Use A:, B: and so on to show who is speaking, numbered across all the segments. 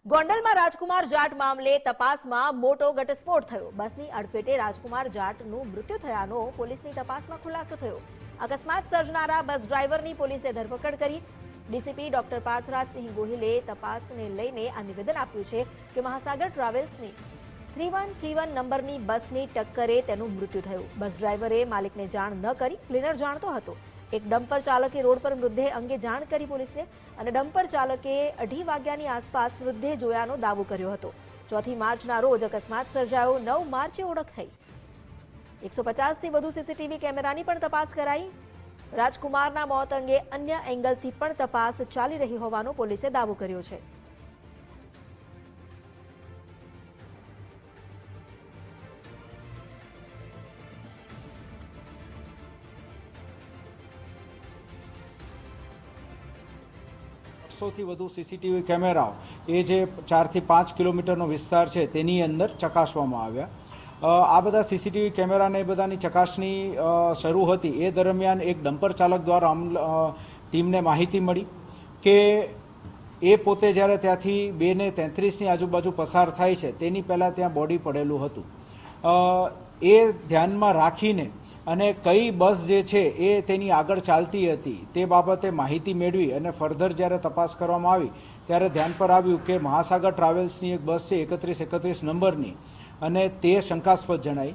A: ગોંડલમાં રાજકુમાર જાટ મામલે તપાસમાં મોટો ઘટસ્ફોટ થયો। બસની અડફેટે રાજકુમાર જાટનું મૃત્યુ થયાનો પોલીસની તપાસમાં ખુલાસો થયો। અકસ્માત સર્જનારા બસ ડ્રાઈવરની પોલીસે ધરપકડ કરી। ડીસીપી ડોક્ટર પાર્થરાજસિંહ ગોહિલે તપાસને લઈને આ નિવેદન આપ્યું છે કે મહાસાગર ટ્રાવેલ્સની 3131 નંબરની બસની ટક્કરે તેનું મૃત્યુ થયું। બસ ડ્રાઈવરે માલિકને જાણ ન કરી ક્લીનર જાણતો હતો। એક ડમ્પર ચાલકે રોડ પર મૃતદેહ અંગે જાણ કરી પોલીસને અને ડમ્પર ચાલકે 2:30 વાગ્યાની આસપાસ મૃતદેહ જોયાનો દાવો કર્યો હતો। 4 માર્ચના રોજ અકસ્માત સર્જાયો। 9 માર્ચે ઓળખ થઈ। 150થી વધુ સીસીટીવી કેમેરાની પણ તપાસ કરાઈ। રાજકુમારના મોત અંગે અન્ય એંગલથી પણ તપાસ ચાલી રહી હોવાનો પોલીસે દાવો કર્યો છે।
B: થી વધુ સીસીટીવી કેમેરાઓ એ જે 4 થી 5 કિલોમીટરનો વિસ્તાર છે તેની અંદર ચકાસવામાં આવ્યા। આ બધા સીસીટીવી કેમેરાને એ બધાની ચકાસણી શરૂ હતી એ દરમિયાન એક ડમ્પર ચાલક દ્વારા ટીમને માહિતી મળી કે એ પોતે જ્યારે ત્યાંથી 2:33ની આજુબાજુ પસાર થાય છે તેની પહેલાં ત્યાં બોડી પડેલું હતું। એ ધ્યાનમાં રાખીને અને કઈ બસ જે છે એ તેની આગળ ચાલતી હતી તે બાબતે માહિતી મેળવી અને ફર્ધર જ્યારે તપાસ કરવામાં આવી ત્યારે ધ્યાન પર આવ્યું કે મહાસાગર ટ્રાવેલ્સની એક બસ છે 3131 નંબરની અને તે શંકાસ્પદ જણાઈ।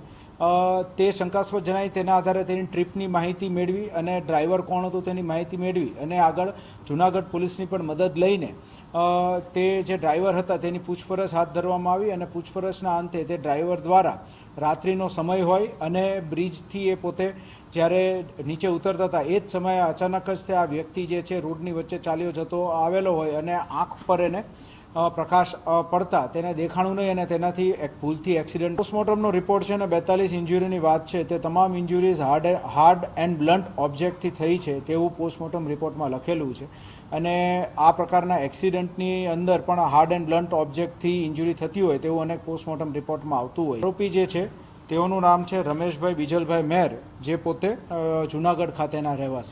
B: તેના આધારે તેની ટ્રીપની માહિતી મેળવી અને ડ્રાઈવર કોણ હતું તેની માહિતી મેળવી અને આગળ જૂનાગઢ પોલીસની પણ મદદ લઈને તે જે ડ્રાઈવર હતા તેની પૂછપરછ હાથ ધરવામાં આવી અને પૂછપરછના અંતે તે ડ્રાઈવર દ્વારા રાત્રિનો સમય હોય અને બ્રિજથી એ પોતે જ્યારે નીચે ઉતરતા હતા એ જ સમયે અચાનક જ તે આ વ્યક્તિ જે છે રોડની વચ્ચે ચાલ્યો જતો આવેલો હોય અને આંખ પર એને પ્રકાશ પડતા તેને દેખાણું નહીં અને તેનાથી એક ભૂલથી એક્સિડન્ટ। પોસ્ટમોર્ટમનો રિપોર્ટ છે અને 42 ઇન્જુરીની વાત છે તે તમામ ઇન્જુરીઝ હાર્ડ એન્ડ બ્લન્ટ ઓબ્જેક્ટથી થઈ છે તેવું પોસ્ટમોર્ટમ રિપોર્ટમાં લખેલું છે અને આ પ્રકારના એક્સિડન્ટની અંદર પણ હાર્ડ એન્ડ બ્લન્ટ ઓબ્જેક્ટથી ઇન્જુરી થતી હોય તેવું અનેક પોસ્ટમોર્ટમ રિપોર્ટમાં આવતું હોય। આરોપી જે છે તેઓનું નામ છે રમેશભાઈ બીજલભાઈ મેર, જે પોતે જૂનાગઢ ખાતેના રહેવાસી।